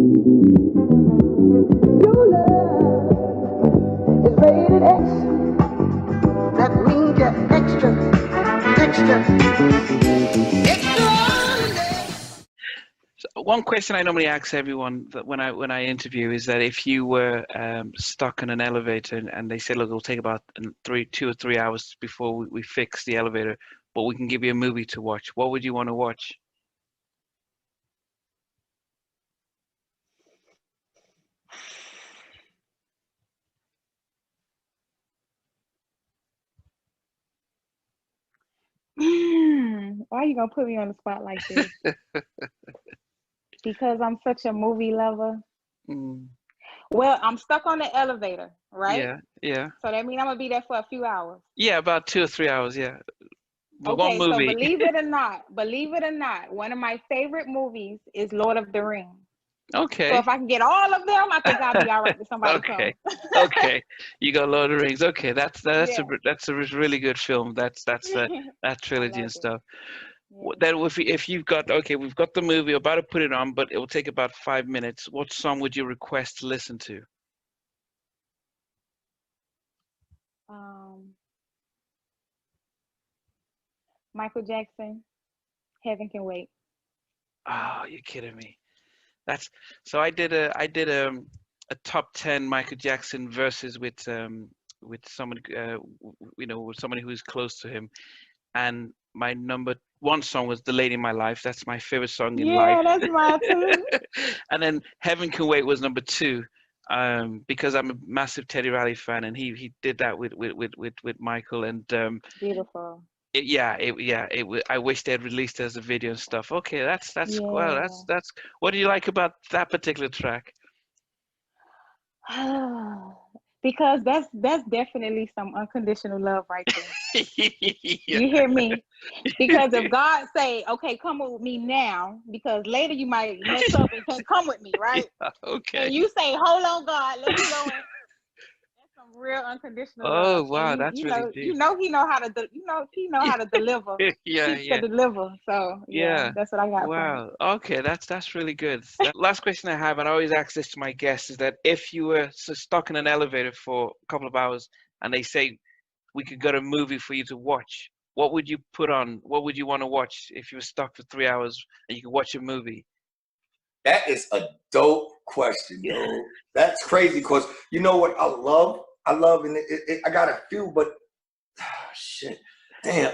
Your love is rated X. That means you're extra, extra, extraordinary. So one question I normally ask everyone that when I interview is that if you were stuck in an elevator and they said, look, it'll take about 2 or 3 hours before we fix the elevator, but we can give you a movie to watch, what would you want to watch? Why are you gonna put me on the spot like this? Because I'm such a movie lover. Mm, Well, I'm stuck on the elevator, right? yeah, yeah, So that means I'm gonna be there for a few hours. yeah, about 2 or 3 hours, yeah. But one Okay, so movie. believe it or not, one of my favorite movies is Lord of the Rings. So Okay. if I can get all of them, I think I'll be all right with somebody Okay. come. Okay. You got Lord of the Rings. Okay, that's Yeah. a really good film. That's that I trilogy love and it. stuff. Yeah. Then if you've got, okay, we've got the movie, we're about to put it on, but it will take about 5 minutes. What song would you request to listen to? Um, Michael Jackson, Heaven Can Wait. Oh, you're kidding me. That's so I did a top 10 Michael Jackson verses with someone with somebody who's close to him, and my number one song was "The Lady in My Life." That's my favorite song in life. Yeah, that's mine too. And then "Heaven Can Wait" was number two, because I'm a massive Teddy Riley fan, and he did that with Michael, and Beautiful. I wish they had released it as a video and stuff. Okay, that's well, Yeah. that's what do you like about that particular track? Because that's definitely some unconditional love right there. Yeah. You hear me? Because if God say, okay, come with me now, because later you might mess up and can't come with me, right? Yeah, okay. And you say, hold on, God, let me go in. That's some real unconditional Oh love. And wow, that's really deep. he know how to he know how to deliver. Yeah, Teach to yeah, deliver. So yeah, yeah. that's what I got from it. Wow. Okay, that's really good. Last question I have, and I always ask this to my guests, is that if you were stuck in an elevator for a couple of hours and they say we could get a movie for you to watch, what would you put on? What would you want to watch if you were stuck for 3 hours and you could watch a movie? That is a dope question, dude. That's crazy because you know what I love? And I got a few, but shit, damn.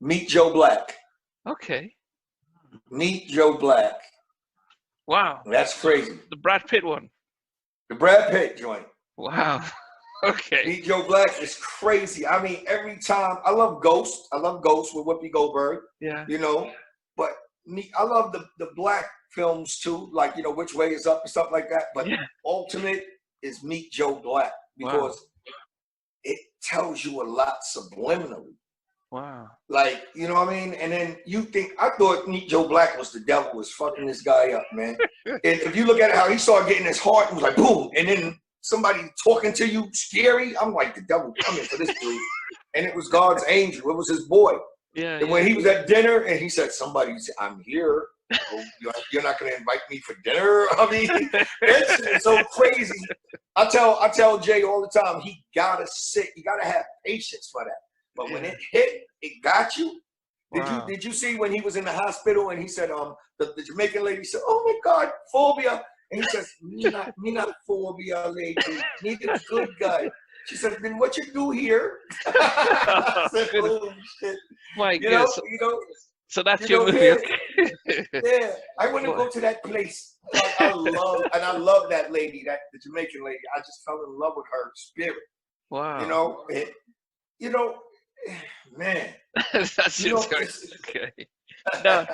Meet Joe Black. Okay. Meet Joe Black. Wow. That's crazy. The Brad Pitt one. The Brad Pitt joint. Wow. Okay. Meet Joe Black is crazy. I mean, every time I love Ghost. I love Ghost with Whoopi Goldberg. Yeah. You know, but I love the black films too, like Which Way Is Up and stuff like that. But ultimate is Meet Joe Black because it tells you a lot subliminally. Wow. Like, you know what I mean? And then I thought Meet Joe Black was the devil was fucking this guy up, man. And if you look at how he started getting his heart, it was like boom, and then somebody talking to you scary. I'm like, the devil coming for this dude. And it was God's angel. It was his boy. Yeah. And when he was at dinner and he said, I'm here. Oh, you're not going to invite me for dinner? I mean, it's so crazy. I tell Jay all the time, he got to sit. You got to have patience for that. But when it hit, it got you. Did you see when he was in the hospital and he said, the Jamaican lady said, oh my God, phobia. And he says, me not phobia, lady. Me the good guy. She said, then what you do here? I said, oh shit. My goodness. So that's your movie. Yeah, I want to go to that place. I love that lady, the Jamaican lady. I just fell in love with her spirit. Wow. Man. That's okay. No,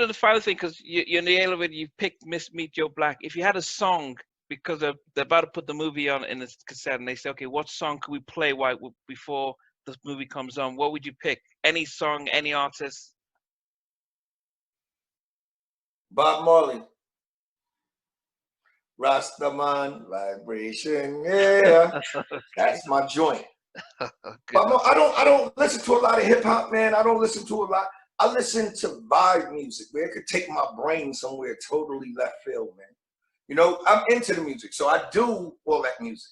the final thing, because you're in the elevator, you picked Meet Joe Black. If you had a song, because they're about to put the movie on in this cassette, and they say, okay, what song could we play before the movie comes on? What would you pick? Any song, any artist? Bob Marley. Rastaman vibration, yeah. That's my joint. But I don't listen to a lot of hip hop, man. I don't listen to a lot. I listen to vibe music where it could take my brain somewhere totally left field, man. You know, I'm into the music, so I do all that music.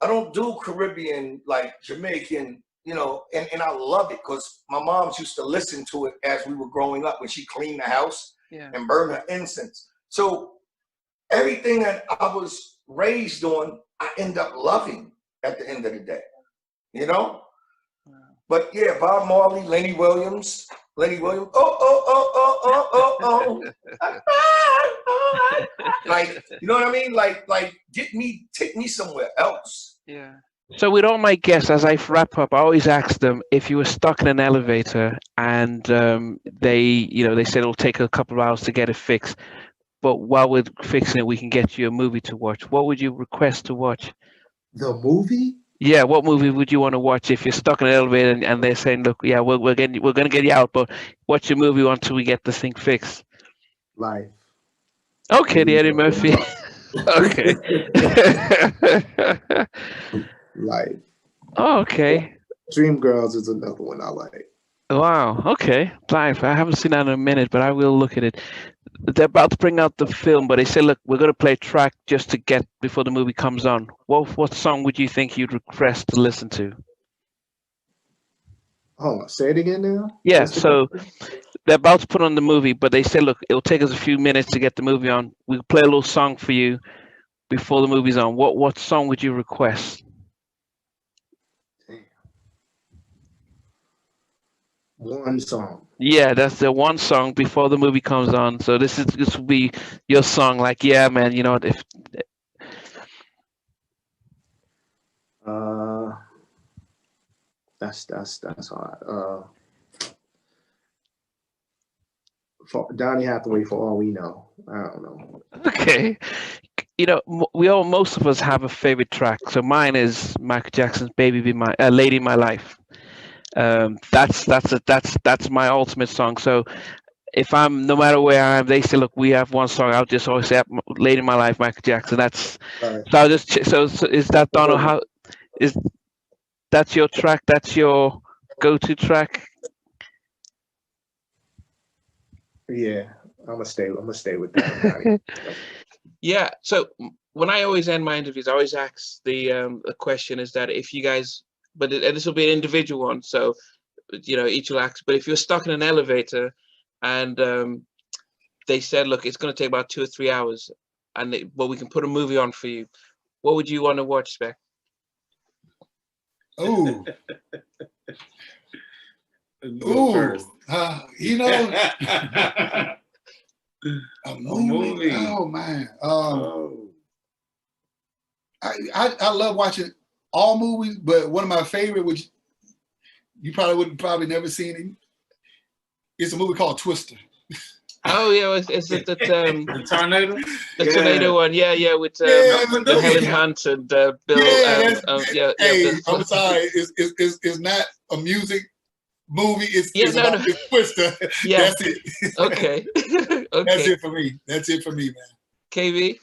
I don't do Caribbean, like Jamaican, you know, and I love it because my moms used to listen to it as we were growing up when she cleaned the house and burned her incense. So everything that I was raised on, I end up loving at the end of the day, you know? But yeah, Bob Marley, Lenny Williams, like, you know what I mean? Like, take me somewhere else. Yeah. So with all my guests, as I wrap up, I always ask them if you were stuck in an elevator and they said it'll take a couple of hours to get it fixed, but while we're fixing it, we can get you a movie to watch. What would you request to watch? The movie? Yeah, what movie would you want to watch if you're stuck in an elevator and they're saying, look, yeah, we're going to get you out, but watch your movie until we get this thing fixed? Life. Okay, the Eddie Murphy. Okay. Life. Oh, okay. Dreamgirls is another one I like. Wow. Okay. Life. I haven't seen that in a minute, but I will look at it. They're about to bring out the film, but they say, look, we're going to play a track just to get before the movie comes on. What song would you think you'd request to listen to? Hold on, say it again now. Yeah, so they're about to put on the movie, but they said, look, it'll take us a few minutes to get the movie on. We'll play a little song for you before the movie's on. What song would you request? One song. Yeah, that's the one song before the movie comes on. So this will be your song. Like, yeah, man, you know what? If that's hard. For Donny Hathaway, For All We Know. I don't know. Okay, you know, most of us have a favorite track. So mine is Michael Jackson's "Baby Be My Lady in My Life." That's my ultimate song. So if I'm, no matter where I am, they say, look, we have one song. I'll just always say "Lady in My Life," Michael Jackson. That's Right. so I'll just so is that Donald? How is that's your track? That's your go-to track? Yeah, I'm gonna stay with that. Yeah. So when I always end my interviews, I always ask the question is that if you guys, but this will be an individual one, so you know each will ask. But if you're stuck in an elevator, and they said, look, it's going to take about 2 or 3 hours, and we can put a movie on for you. What would you want to watch, Spec? Ooh. Ooh. You know, a movie. Oh man. I love watching all movies, but one of my favorite, which you probably never seen it. It's a movie called Twister. Oh yeah, is it that the tornado? The tornado one? Yeah, with Helen Hunt and Bill. Hey, I'm sorry, it's not a music movie. It's Twister. Yeah. That's it. Okay. Okay. That's it for me. That's it for me, man. KB.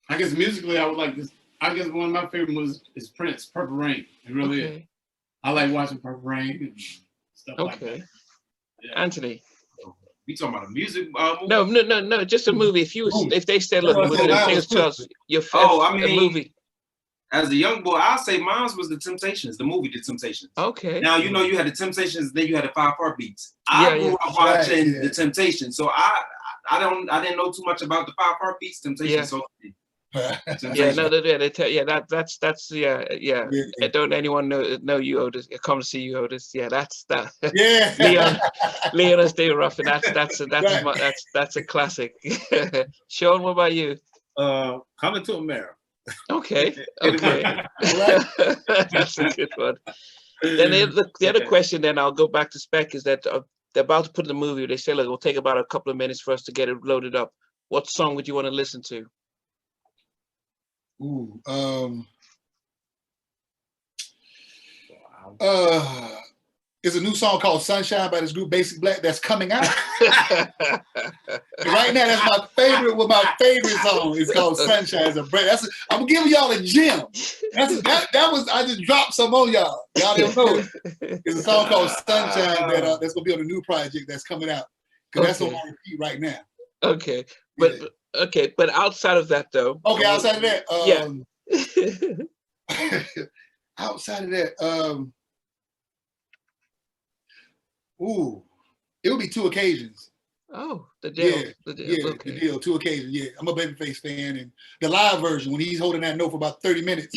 I guess musically, I would like this. I guess one of my favorite is Prince, Purple Rain. It really is. I like watching Purple Rain and stuff like that. Yeah. Anthony. You talking about a music movie? No, just a movie. If they said, look, your favorite movie. As a young boy, I'll say mine was The Temptations, the movie The Temptations. Okay. Now, you know, you had The Temptations, then you had the 5 Heartbeats. I grew up watching The Temptations, so I didn't know too much about the 5 Heartbeats Temptations. So Don't anyone know you, Otis? Come to see you, Otis. Yeah, that's that. Yeah. Leon is David Ruffin. That's a classic. Sean, what about you? Coming to America. Okay. That's a good one. Then the other question, then I'll go back to Spec, is that they're about to put in the movie. They say, look, it'll take about a couple of minutes for us to get it loaded up. What song would you want to listen to? Ooh, It's a new song called Sunshine by this group Basic Black that's coming out. Right now, that's my favorite. Well, my favorite song is called Sunshine. I'm giving y'all a gem. That was I just dropped some on y'all. Y'all didn't know it. It's a song called Sunshine that's gonna be on a new project that's coming out. Because that's on my repeat right now. Okay, but outside of that though. Okay, outside of that. Yeah. Outside of that, it would be Two Occasions. Oh, the deal. Yeah, the deal. Yeah, Okay. the deal. Two Occasions. Yeah, I'm a Babyface fan, and the live version when he's holding that note for about 30 minutes.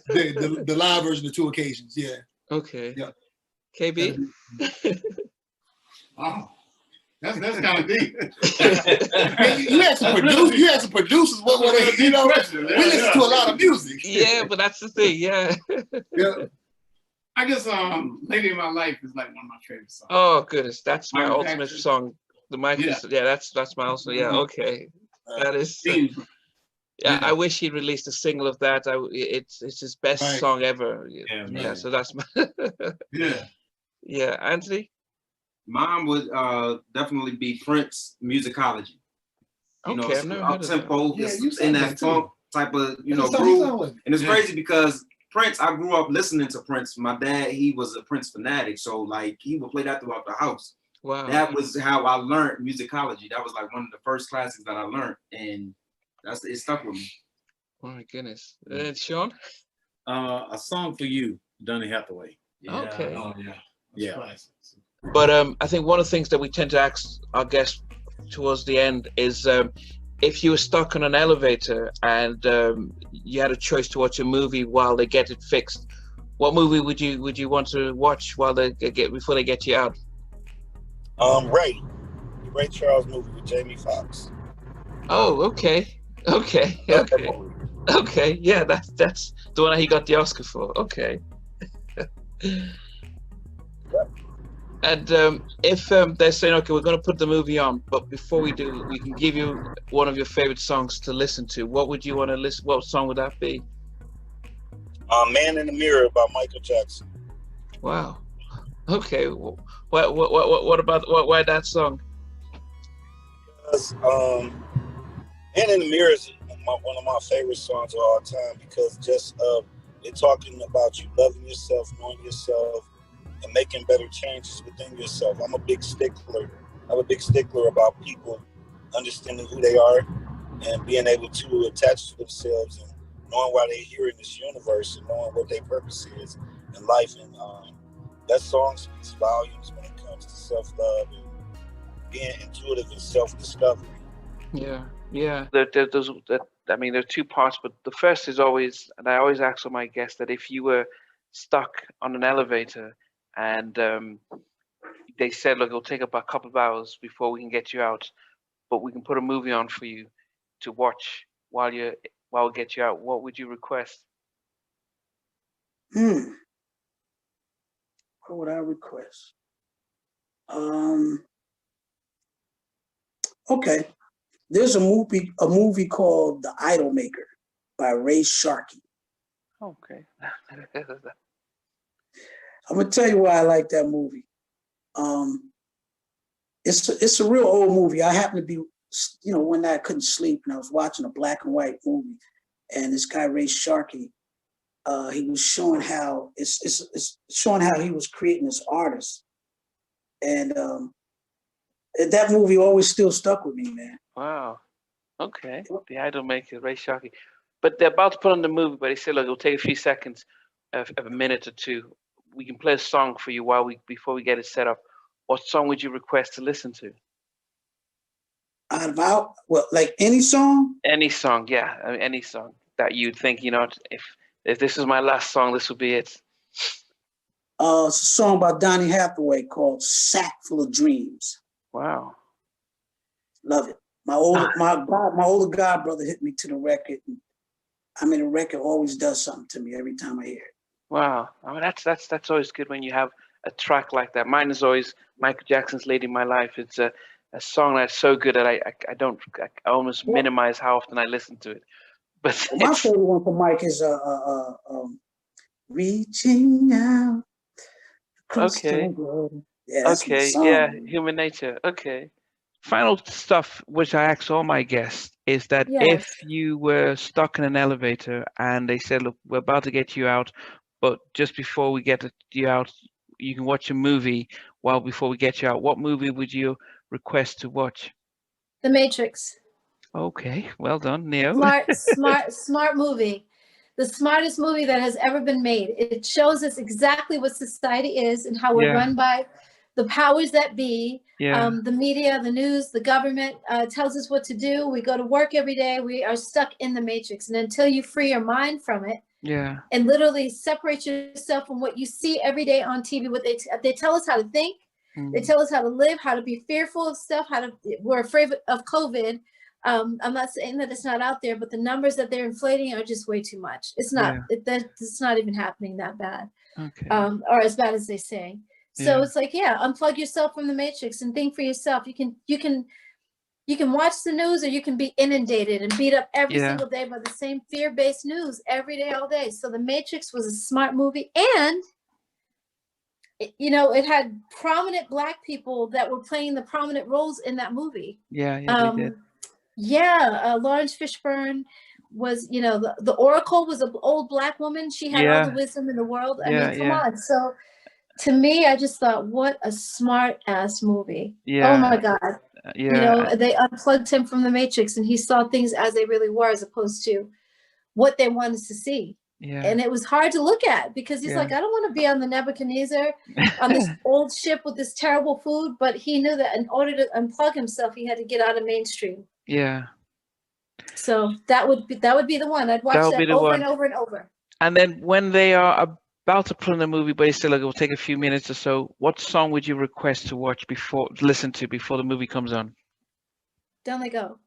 the live version of Two Occasions. Yeah. Okay. Yeah. KB. Wow. That's kind of deep. You had some producers. You had some producers. What were they? You know, we listen to a lot of music. Yeah, but that's the thing. Yeah. Yeah. I guess "Lady in My Life" is like one of my favorite songs. Oh goodness, that's my Michael ultimate Jackson. song. The Michael. Yeah, that's my also. Yeah. Okay. That is. Yeah, I wish he'd released a single of that. It's his best song ever. Yeah. So that's my. Yeah, Anthony. Mine would definitely be Prince Musicology. You know, up tempo, in that funk type of groove. And it's crazy because Prince, I grew up listening to Prince. My dad, he was a Prince fanatic, so like he would play that throughout the house. Wow. That was how I learned musicology. That was like one of the first classics that I learned, and it stuck with me. Oh my goodness. And Sean? A Song for You, Donny Hathaway. Yeah. Okay. Oh yeah. Yeah. But I think one of the things that we tend to ask our guests towards the end is if you were stuck on an elevator and you had a choice to watch a movie while they get it fixed, what movie would you want to watch while before they get you out? Ray. The Ray Charles movie with Jamie Foxx. Oh, okay. Yeah, that's the one he got the Oscar for. Okay. And if they're saying, okay, we're going to put the movie on, but before we do, we can give you one of your favorite songs to listen to. What would you want to listen? What song would that be? Man in the Mirror by Michael Jackson. Wow. Okay. What about why that song? Because Man in the Mirror is one of my favorite songs of all time because just they're talking about you loving yourself, knowing yourself, and making better changes within yourself. I'm a big stickler about people understanding who they are and being able to attach to themselves and knowing why they're here in this universe and knowing what their purpose is in life. And that song speaks volumes when it comes to self-love and being intuitive and self-discovery. Yeah. There are two parts, but the first is always, and I always ask all my guests that if you were stuck on an elevator and they said, look, it'll take about a couple of hours before we can get you out, but we can put a movie on for you to watch while we get you out, what would you request? What would I request? Okay. There's a movie called The Idolmaker by Ray Sharkey. Okay. I'm gonna tell you why I like that movie. It's a real old movie. I happened to be, one night I couldn't sleep and I was watching a black and white movie, and this guy Ray Sharkey, he was showing how it's showing how he was creating this artist, and that movie always still stuck with me, man. Wow. Okay. The Idolmaker, Ray Sharkey. But they're about to put on the movie, but he said, look, it'll take a few seconds, of a minute or two. We can play a song for you before we get it set up. What song would you request to listen to? Like any song? Any song, yeah. I mean, any song that you'd think, if this is my last song, this would be it. It's a song by Donny Hathaway called "Sack Full of Dreams." Wow. Love it. My older god brother hit me to the record. And, the record always does something to me every time I hear it. Wow. I mean, that's always good when you have a track like that. Mine is always Michael Jackson's "Lady in My Life." It's a song that's so good that I almost minimize how often I listen to it. But my favorite one for Mike is "Reaching Out Okay. Yeah, that's my Okay. song. Yeah. Human nature. Okay. Final stuff, which I ask all my guests, is that if Yes. you were stuck in an elevator and they said, "Look, we're about to get you out, but just before we get you out, you can watch a movie. Well, before we get you out, what movie would you request to watch?" The Matrix. Okay. Well done, Neo. Smart movie. The smartest movie that has ever been made. It shows us exactly what society is and how we're Yeah. run by the powers that be. Yeah. The media, the news, the government tells us what to do. We go to work every day. We are stuck in the matrix. And until you free your mind from it Yeah. and literally separate yourself from what you see every day on TV, what they tell us how to think. They tell us how to live, how to be fearful of stuff, we're afraid of COVID. I'm not saying that it's not out there, but the numbers that they're inflating are just way too much. It's not, it's not even happening that bad, Okay. or as bad as they say. So it's like, unplug yourself from the matrix and think for yourself. You can watch the news, or you can be inundated and beat up every single day by the same fear-based news every day, all day. So the Matrix was a smart movie, and it had prominent Black people that were playing the prominent roles in that movie. Yeah, they did. Lawrence Fishburne was, the Oracle was an old Black woman. She had all the wisdom in the world. I mean, come on. So to me, I just thought, what a smart ass movie. Yeah. Oh my God. They unplugged him from the Matrix and he saw things as they really were, as opposed to what they wanted to see. Yeah. And it was hard to look at because he's like, I don't want to be on the Nebuchadnezzar on this old ship with this terrible food. But he knew that in order to unplug himself, he had to get out of mainstream. Yeah. So that would be the one. I'd watch that over and over and over. And then when they are about to put in a movie, but it's still like, it will take a few minutes or so, what song would you request to listen to before the movie comes on? Don't Let Go.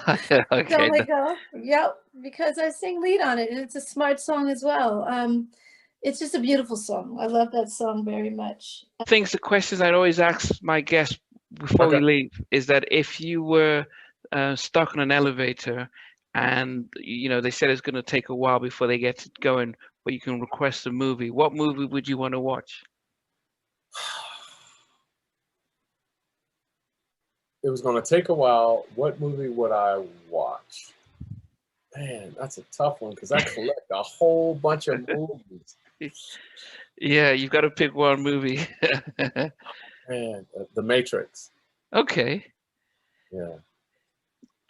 Okay. Don't Let Go. Yep, because I sing lead on it, and it's a smart song as well. It's just a beautiful song. I love that song very much. The questions I'd always ask my guests before we leave is that if you were stuck in an elevator and they said it's going to take a while before they get going, but you can request a movie, what movie would you want to watch? It was going to take a while. What movie would I watch? Man, that's a tough one because I collect a whole bunch of movies. Yeah, you've got to pick one movie. Man, The Matrix. Okay. Yeah.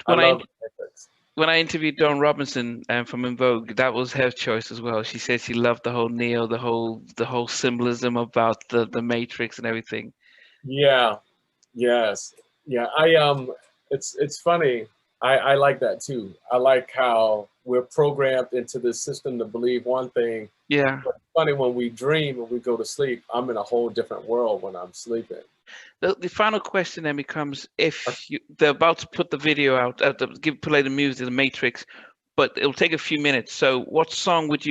When I interviewed Dawn Robinson from In Vogue, that was her choice as well. She said she loved the whole Neo, the whole symbolism about the Matrix and everything. Yeah. Yes. Yeah. It's funny. I like that too. I like how we're programmed into this system to believe one thing. Yeah. But it's funny, when we dream and we go to sleep, I'm in a whole different world when I'm sleeping. The final question then becomes, if they're about to put the video out, play the music, The Matrix, but it'll take a few minutes. So what song would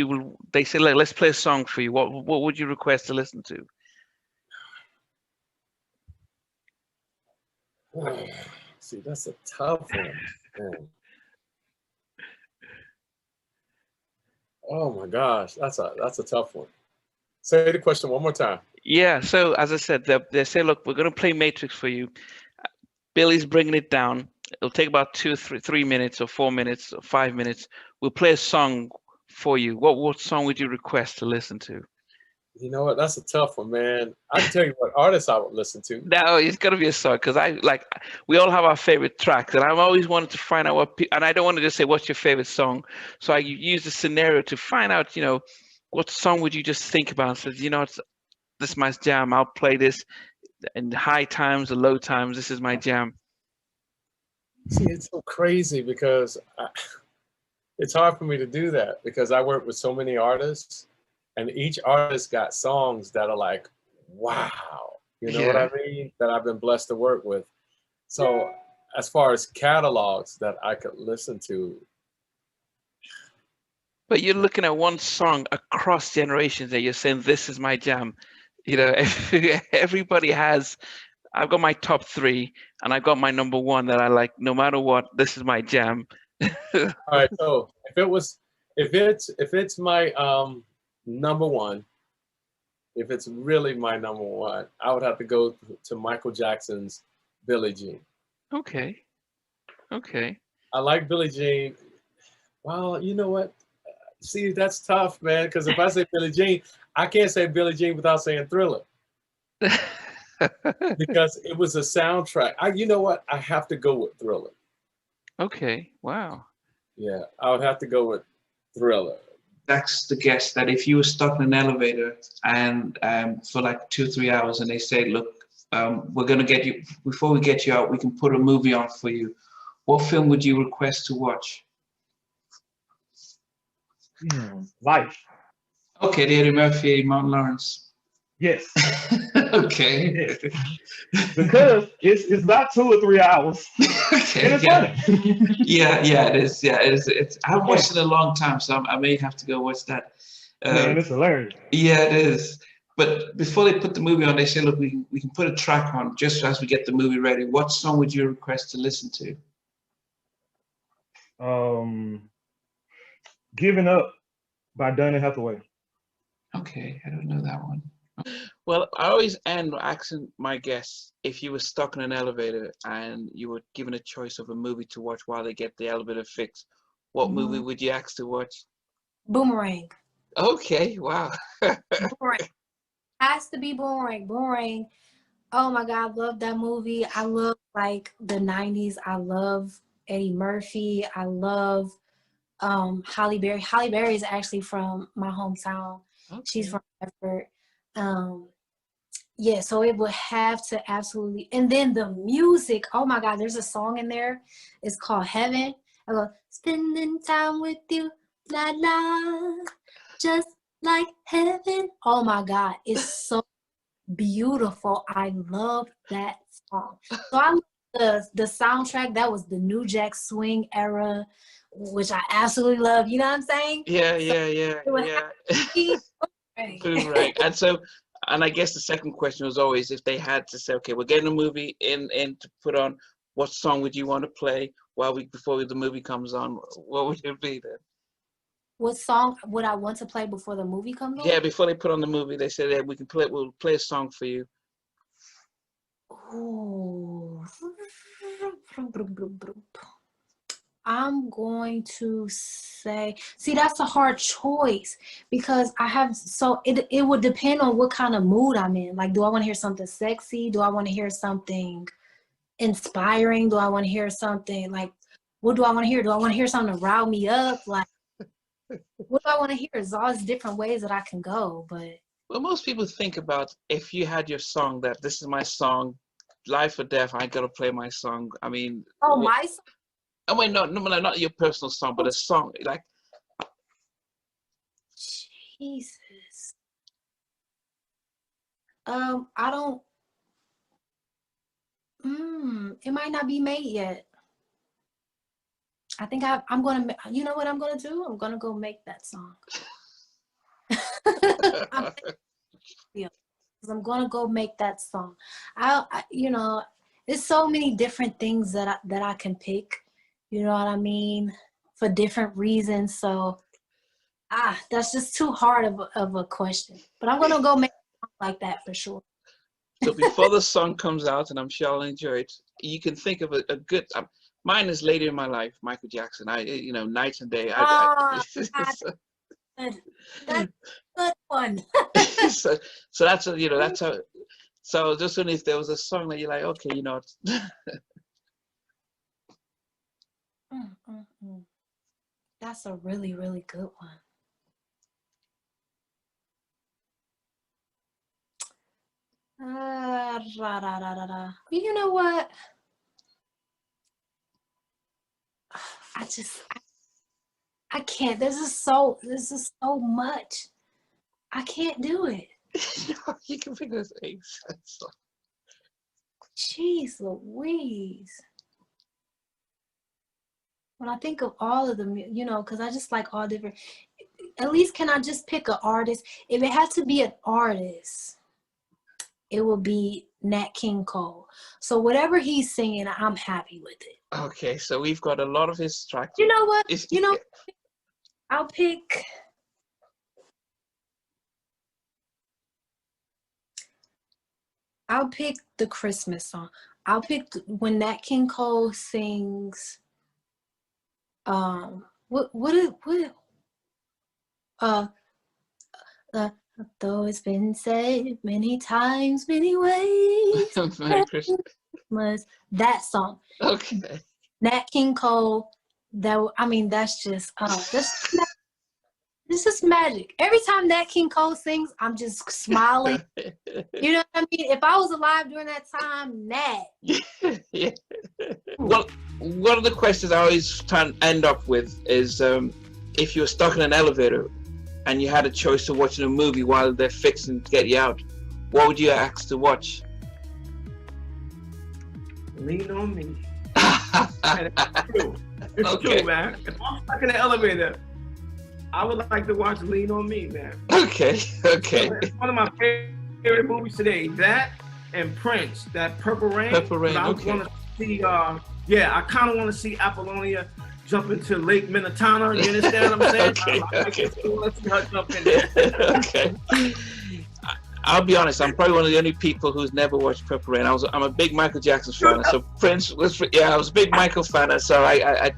they say, like, let's play a song for you. What would you request to listen to? See, that's a tough one. Man. Oh my gosh, that's a tough one. Say the question one more time. Yeah, so as I said, they say, look, we're going to play Matrix for you. Billy's bringing it down. It'll take about 2, 3 minutes or 4 minutes or 5 minutes. We'll play a song for you. What song would you request to listen to? You know what? That's a tough one, man. I can tell you what artists I would listen to. No, it's got to be a song, because we all have our favorite tracks, and I've always wanted to find out and I don't want to just say, what's your favorite song? So I use the scenario to find out, what song would you just think about and say, this is my jam. I'll play this in high times or low times. This is my jam. See, it's so crazy because it's hard for me to do that because I work with so many artists, and each artist got songs that are like, wow, you know what I mean? That I've been blessed to work with. So as far as catalogs that I could listen to. But you're looking at one song across generations that you're saying, this is my jam. Everybody has, I've got my top 3 and I've got my number 1 that I like, no matter what, this is my jam. All right, so if it's my number 1, if it's really my number one, I would have to go to Michael Jackson's Billie Jean. Okay. Okay. I like Billie Jean. Well, you know what? See, that's tough, man, because if I say Billie Jean, I can't say Billie Jean without saying Thriller. Because it was a soundtrack. You know what? I have to go with Thriller. Okay. Wow. Yeah, I would have to go with Thriller. That's the guess that if you were stuck in an elevator and for like 2-3 hours and they say, look, we're going to get you, before we get you out, we can put a movie on for you. What film would you request to watch? Life. Okay, the Eddie Murphy, Martin Lawrence. Yes. Okay. Yes. Because it's about 2 or 3 hours. Okay. And it's Yeah. funny. Yeah, it is. Yeah, it is. I haven't watched it in a long time, so I may have to go watch that. Man, it's hilarious. Yeah, it is. But before they put the movie on, they say, look, we can put a track on just as we get the movie ready. What song would you request to listen to? Giving Up by Donny Hathaway. Okay, I don't know that one. Well, I always end by asking my guests, if you were stuck in an elevator and you were given a choice of a movie to watch while they get the elevator fixed, what movie would you ask to watch? Boomerang. Okay, wow. Boomerang. Has to be Boomerang. Boomerang. Oh my God, I love that movie. I love like the 90s. I love Eddie Murphy. I love Halle Berry. Halle Berry is actually from my hometown. Okay. She's from Bedford. Yeah, so it would have to absolutely, and then the music, oh my God, there's a song in there. It's called Heaven. I go, spending time with you, la la, just like heaven. Oh my God, it's so beautiful. I love that song. So I love the soundtrack. That was the New Jack Swing era, which I absolutely love. You know what I'm saying? Yeah. Right. And I guess the second question was always, if they had to say, okay, we're getting a movie in to put on, what song would you want to play before the movie comes on? What would it be then? What song would I want to play before the movie comes on? Yeah, before they put on the movie, they said, hey, we'll play a song for you. Ooh. I'm going to say, see, that's a hard choice because it would depend on what kind of mood I'm in. Like, do I want to hear something sexy? Do I want to hear something inspiring? Do I want to hear something like, what do I want to hear? Do I want to hear something to rile me up? Like, what do I want to hear? There's all these different ways that I can go, but. Well, most people think about, if you had your song, that this is my song, life or death, I got to play my song. I mean. Oh, my song? I mean, no, not your personal song, but a song like. Jesus. I don't. It might not be made yet. I think I'm gonna. You know what I'm gonna do? I'm gonna go make that song. I'm gonna go make that song. There's so many different things that I can pick. You know what I mean? For different reasons. So, that's just too hard of a question. But I'm gonna go make a song like that for sure. So before the song comes out, and I'm sure I'll enjoy it, you can think of a good. Mine is Later in My Life, Michael Jackson. Night and day. That's a good one. so that's that's how. So just only if there was a song that you're like, okay, That's a really, really good one. You know what? I can't. This is so much. I can't do it. You can figure things. Jeez Louise. When I think of all of them, because I just like all different, at least can I just pick an artist? If it had to be an artist, it would be Nat King Cole. So whatever he's singing, I'm happy with it. Okay, so we've got a lot of his tracks. You know what? I'll pick. I'll pick the Christmas song. I'll pick when Nat King Cole sings. Though it's been said many times, many ways. Merry Christmas. That song. Okay. Nat King Cole. That's just this is magic. Every time Nat King Cole sings, I'm just smiling. You know what I mean? If I was alive during that time, Nat. Yeah. Well, one of the questions I always try and end up with is if you were stuck in an elevator and you had a choice of watching a movie while they're fixing to get you out, what would you ask to watch? Lean on Me. It's true, man. If I'm stuck in the elevator, I would like to watch Lean on Me, man. Okay. It's one of my favorite movies today. That and Prince, that Purple Rain. Purple Rain, I okay. want to see, I kind of want to see Apollonia jump into Lake Minnetonka. You understand what I'm saying? Okay. Let's see her jump in there. Okay. I'll be honest, I'm probably one of the only people who's never watched Purple Rain. I'm a big Michael Jackson fan, so Prince was, I was a big Michael fan, and so I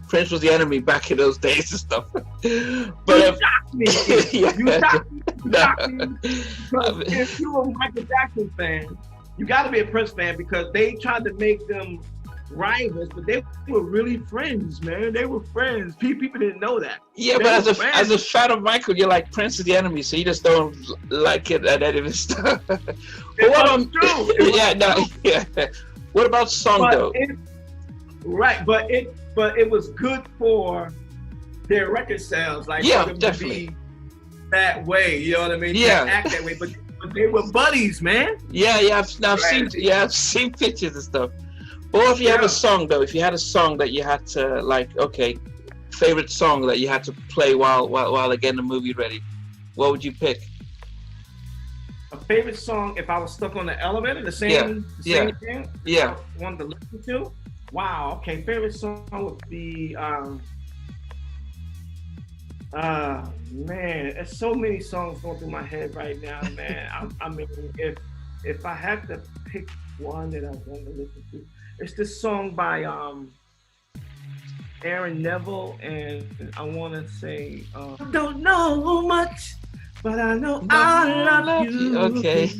Prince was the enemy back in those days and stuff. But You shocked me. If you're a Michael Jackson fan, you got to be a Prince fan because they tried to make them rivals, but they were really friends, man. They were friends. People didn't know that. Yeah, They but were as a fan of Michael, you're like, Prince is the enemy, so you just don't like it and any of his stuff. But what about song though? But it was good for their record sales, like yeah, for them definitely. to be that way. You know what I mean? Yeah. To act that way, but they were buddies, man. I've seen pictures and stuff. Or if you have a song though, if you had a song that you had to favorite song that you had to play while they're getting the movie ready, what would you pick? A favorite song if I was stuck on the elevator, the same thing. Yeah. I wanted to listen to. Wow. Okay. Favorite song would be man, there's so many songs going through my head right now, man. I mean, if I had to pick one that I want to listen to, it's this song by Aaron Neville, and I want to say I don't know much, but I know I love you. Okay.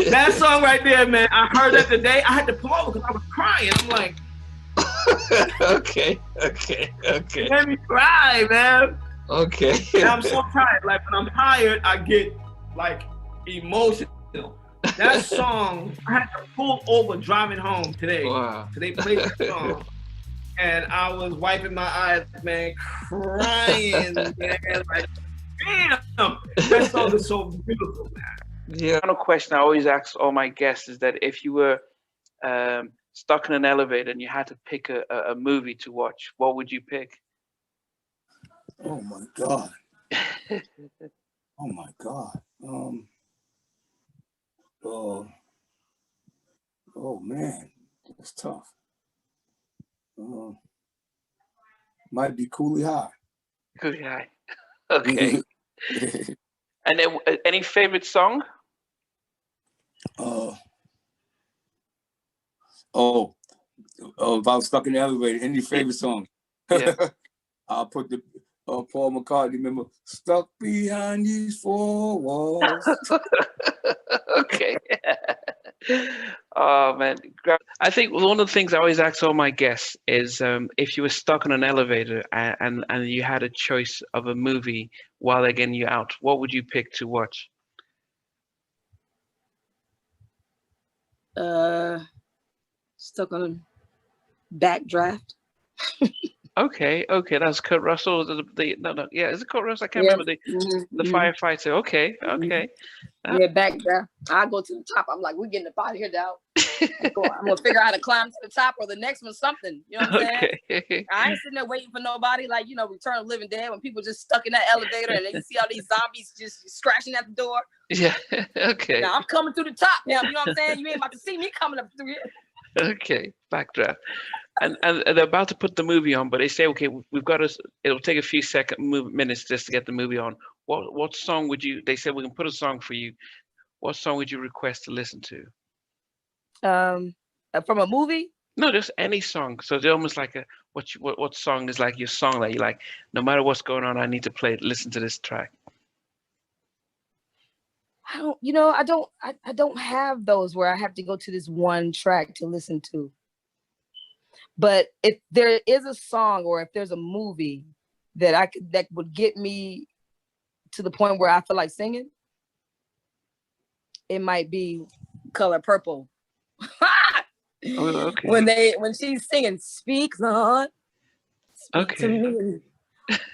That song right there, man. I heard that today. I had to pull over because I was crying. I'm like, okay. it made me cry, man. Okay. And I'm so tired. Like when I'm tired, I get like emotional. That song, I had to pull over driving home today. Wow. So they played that song. And I was wiping my eyes, man, crying, man. Like, damn, that song is so beautiful, man. Yeah. Final question I always ask all my guests is that if you were stuck in an elevator and you had to pick a movie to watch, what would you pick? Oh my God. Oh my God. Oh man, that's tough. Might be Coolie High. Coolie High. Okay. And then, any favorite song? If I was stuck in the elevator, any favorite song? Yeah. I'll put the Paul McCartney, remember, stuck behind these four walls. Okay. Oh man, I think one of the things I always ask all my guests is if you were stuck in an elevator and you had a choice of a movie while they're getting you out, what would you pick to watch? Stuck on Backdraft. Okay, that's Kurt Russell. Is it Kurt Russell? I can't remember the firefighter. Okay. Yeah, Backdraft. I go to the top. I'm like, we're getting up out of here now. I'm gonna figure out how to climb to the top or the next one, something. You know what I'm saying? I ain't sitting there waiting for nobody. Like, Return of the Living Dead, when people just stuck in that elevator and you see all these zombies just scratching at the door. Yeah. Okay. Now I'm coming to the top now. You know what I'm saying? You ain't about to see me coming up through here. Okay, Backdraft. And they're about to put the movie on, but they say, okay, it'll take a few minutes just to get the movie on. what song would you? They said we can put a song for you. What song would you request to listen to? From a movie? No, just any song. So they're almost like a what song is like your song that you like? No matter what's going on, I need to play it. Listen to this track. I don't have those where I have to go to this one track to listen to. But if there is a song or if there's a movie that would get me to the point where I feel like singing, it might be Color Purple. Oh, okay. When she's singing, "Speak, Lord, speak to me.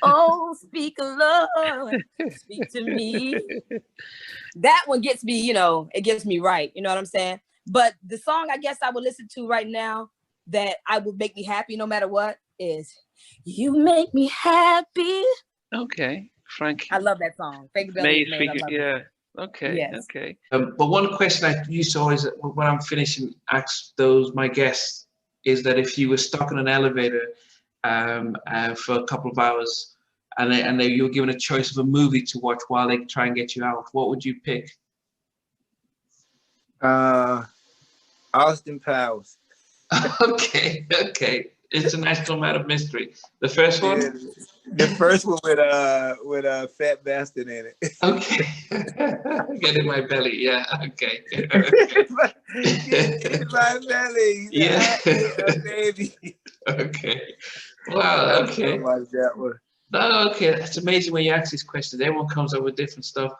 Oh, speak, Lord, speak to me." That one gets me, it gets me right. You know what I'm saying? But the song I guess I would listen to right now that I would make me happy no matter what is "You Make Me Happy." Okay, Frank. I love that song. Frank Belly. Yeah. Okay. Yes. Okay. But one question I used to always, when I'm finishing, ask my guests is that if you were stuck in an elevator for a couple of hours and you were given a choice of a movie to watch while they try and get you out, what would you pick? Austin Powers. Okay. International Man of Mystery. The first one? Yeah, the first one with a fat bastard in it. Okay. Get in my belly. Yeah. Okay. Get in my belly. Yeah. Baby. Okay. Wow. Okay. That one. No, okay. That's amazing when you ask these questions. Everyone comes up with different stuff.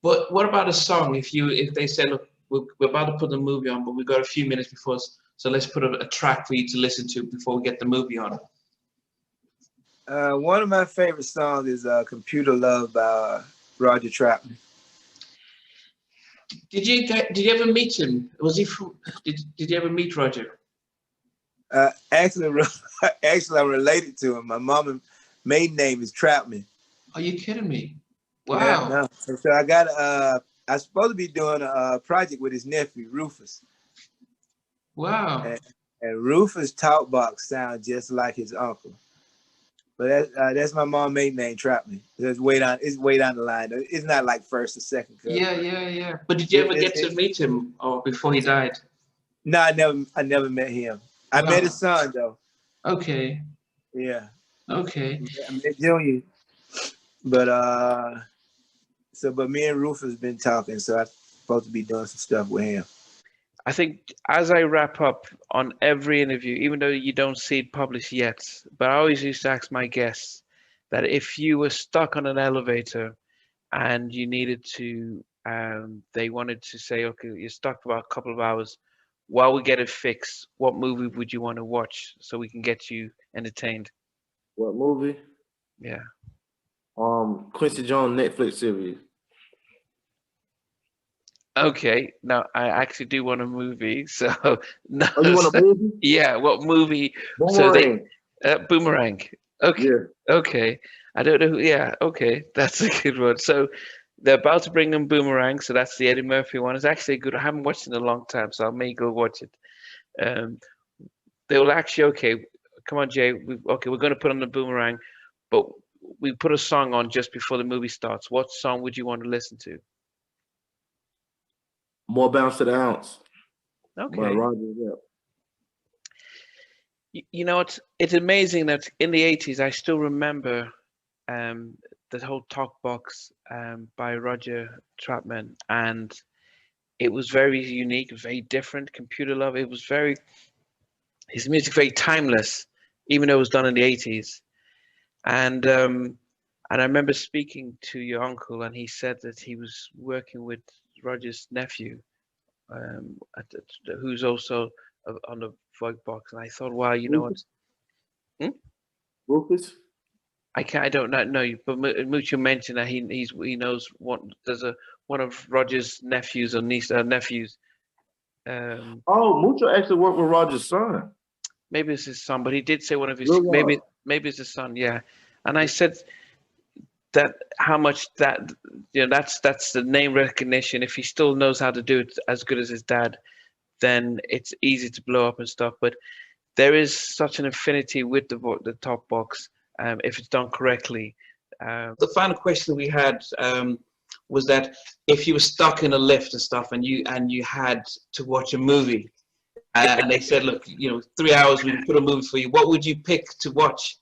But what about a song? If they say, look, we're about to put the movie on, but we've got a few minutes before us, so let's put a track for you to listen to before we get the movie on. One of my favorite songs is "Computer Love" by Roger Troutman. Did you ever meet him? Was he from? Did you ever meet Roger? Actually, I'm related to him. My mama's maiden name is Troutman. Are you kidding me? Wow. Yeah, no. And so I got I'm supposed to be doing a project with his nephew Rufus. Wow. And Rufus' talk box sounds just like his uncle. But that's my mom's maiden name, Troutman. It's way down the line. It's not like first or second cousin. Yeah. But did you ever get to meet him before he died? No, I never met him. I met his son though. Okay. Yeah. Okay. I met Junior. But but me and Rufus been talking, so I'm supposed to be doing some stuff with him. I think as I wrap up on every interview, even though you don't see it published yet, but I always used to ask my guests that if you were stuck on an elevator and you needed to, they wanted to say, okay, you're stuck for about a couple of hours, while we get it fixed, what movie would you want to watch so we can get you entertained? What movie? Yeah. Quincy Jones Netflix series. Okay, now I actually do want a movie, so no. Oh, you want a movie? Yeah, what movie? Boomerang. So Boomerang. Okay, yeah. Okay. I don't know. Yeah, okay, that's a good one. So they're about to bring them Boomerang, so that's the Eddie Murphy one. It's actually good. I haven't watched it in a long time, so I may go watch it. They will actually, come on, Jay. We're going to put on the Boomerang, but we put a song on just before the movie starts. What song would you want to listen to? More Bounce to the Ounce. Okay. By Roger, You know, it's amazing that in the 80s, I still remember the whole talk box by Roger Troutman, and it was very unique, very different. Computer Love. It was his music very timeless, even though it was done in the 80s. And I remember speaking to your uncle, and he said that he was working with Roger's nephew, who's also on the Vogue box, and I thought, wow, you know what? Rufus? I don't know you, but Mucho mentioned that he knows there's one of Roger's nephews or nephews. Mucho actually worked with Roger's son. Maybe it's his son, but he did say one of his maybe it's his son, yeah. And I said that how much that that's the name recognition. If he still knows how to do it as good as his dad, then it's easy to blow up and stuff. But there is such an affinity with the top box if it's done correctly. The final question we had was that if you were stuck in a lift and stuff, and you had to watch a movie, and they said, look, 3 hours, we can put a movie for you, what would you pick to watch?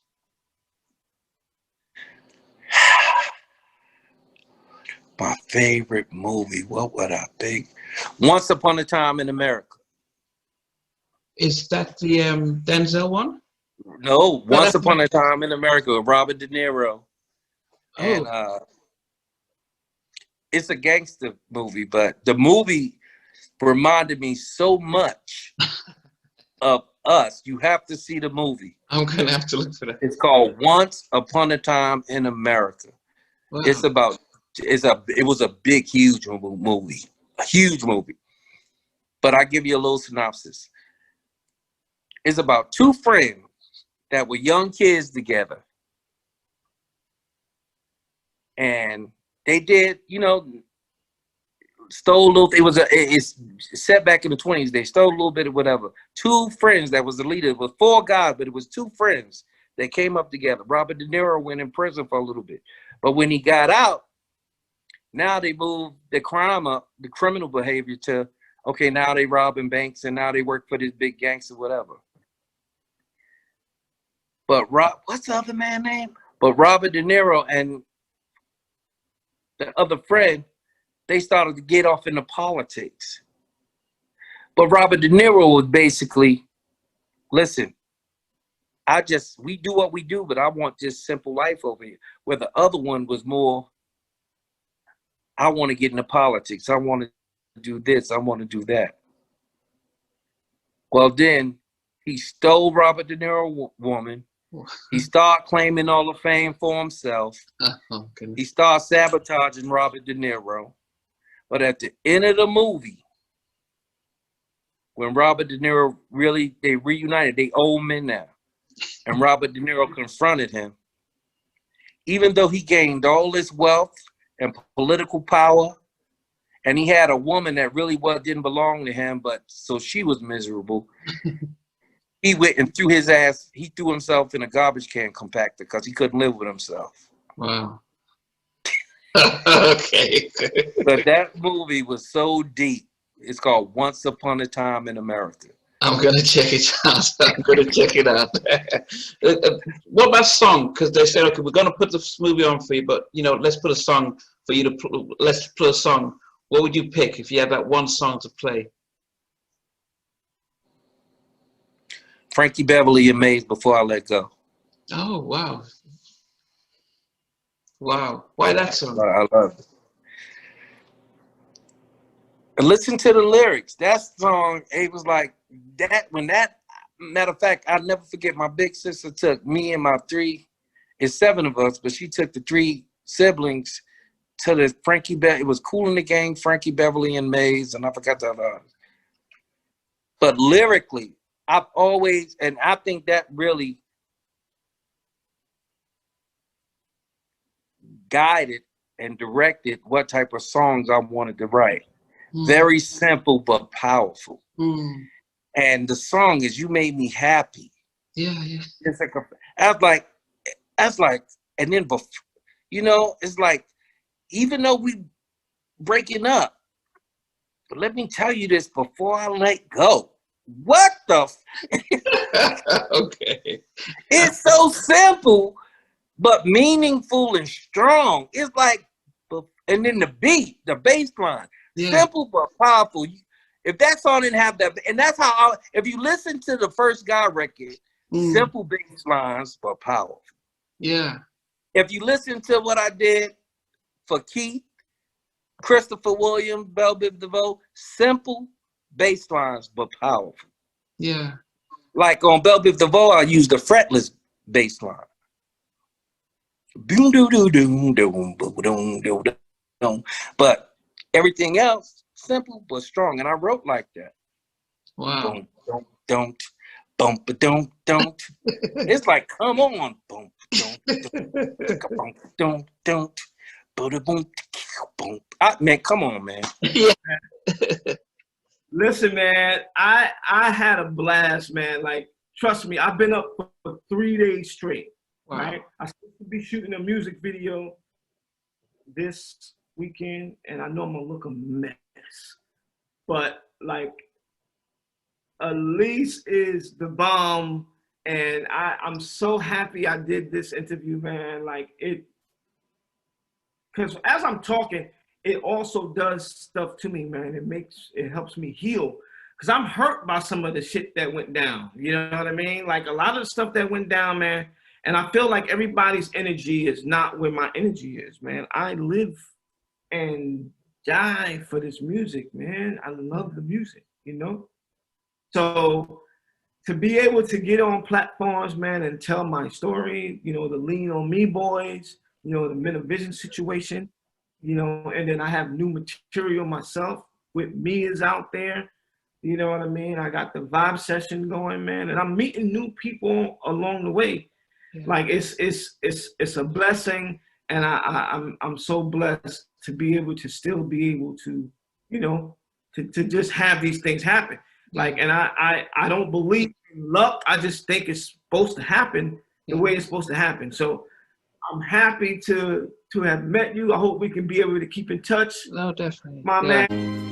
My favorite movie, what would I pick? Once Upon a Time in America. Is that the Denzel one? No, Once Upon a Time in America with Robert De Niro. And it's a gangster movie, but the movie reminded me so much of us. You have to see the movie. I'm going to have to look for that. It's called Once Upon a Time in America. Wow. It was a big, huge movie. A huge movie. But I give you a little synopsis. It's about two friends that were young kids together. And they did, stole a little, it's set back in the 20s. They stole a little bit of whatever. Two friends that was the leader. It was four guys, but it was two friends that came up together. Robert De Niro went in prison for a little bit. But when he got out, now they moved the crime up, the criminal behavior to, okay, now they robbing banks and now they work for this big gangster, whatever. But what's the other man's name? But Robert De Niro and the other friend, they started to get off into politics. But Robert De Niro was basically, listen, we do what we do, but I want this simple life over here. Where the other one was more, I want to get into politics. I want to do this. I want to do that. Well, then he stole Robert De Niro's woman. He started claiming all the fame for himself. He started sabotaging Robert De Niro. But at the end of the movie, when Robert De Niro they reunited, they old men now. And Robert De Niro confronted him. Even though he gained all this wealth and political power, and he had a woman that really didn't belong to him, but so she was miserable. He went and threw himself in a garbage can compactor because he couldn't live with himself. Wow. Okay. But that movie was so deep. It's called Once Upon a Time in America. I'm going to check it out. What about song? Because they said, okay, we're going to put this movie on for you, but, let's put a song for you to let's play a song. What would you pick if you had that one song to play? Frankie Beverly and Maze, Before I Let Go. Oh, wow. Wow. Why that song? I love it. And listen to the lyrics. That song, it was like that. Matter of fact, I'll never forget, my big sister took me and it's 7 of us, but she took the 3 siblings to the Frankie Beverly. It was Kool and the Gang, Frankie Beverly and Maze, and I forgot the other. But lyrically, I've always, and I think that really guided and directed what type of songs I wanted to write. Very simple but powerful. And the song is "You Made Me Happy." Yeah. It's like I was like, and then before, it's like, even though we breaking up, but let me tell you this before I let go. What the? Okay. It's so simple, but meaningful and strong. It's like, and then the beat, the bass line, simple but powerful. If that song didn't have that, and that's how, if you listen to the first Guy record, simple bass lines but powerful. Yeah. If you listen to what I did for Keith, Christopher Williams, Belle Biv DeVoe, simple bass lines but powerful. Yeah. Like on Belle Biv DeVoe, I used a fretless bass line. But everything else, simple but strong. And I wrote like that. Wow. Don't. It's like, come on. Man, come on, man. Yeah. Listen, man, I had a blast, man. Like, trust me, I've been up for 3 days straight. Wow. Right? I slept for be shooting a music video this weekend, and I know I'm gonna look a mess. But like, Elise is the bomb, and I'm so happy I did this interview, man. Like it, because as I'm talking, it also does stuff to me, man. It helps me heal. Because I'm hurt by some of the shit that went down. You know what I mean? Like a lot of the stuff that went down, man. And I feel like everybody's energy is not where my energy is, man. I live and die for this music, man. I love the music, you know? So to be able to get on platforms, man, and tell my story, you know, the Lean on Me boys, you know, the Men of Vision situation, you know, and then I have new material myself with Me is out there. You know what I mean? I got the vibe session going, man, and I'm meeting new people along the way. Yeah. Like it's a blessing, and I'm so blessed to be able to still be able to, you know, to just have these things happen. Like, and I don't believe in luck. I just think it's supposed to happen the way it's supposed to happen. So I'm happy to have met you. I hope we can be able to keep in touch. No, definitely. My man.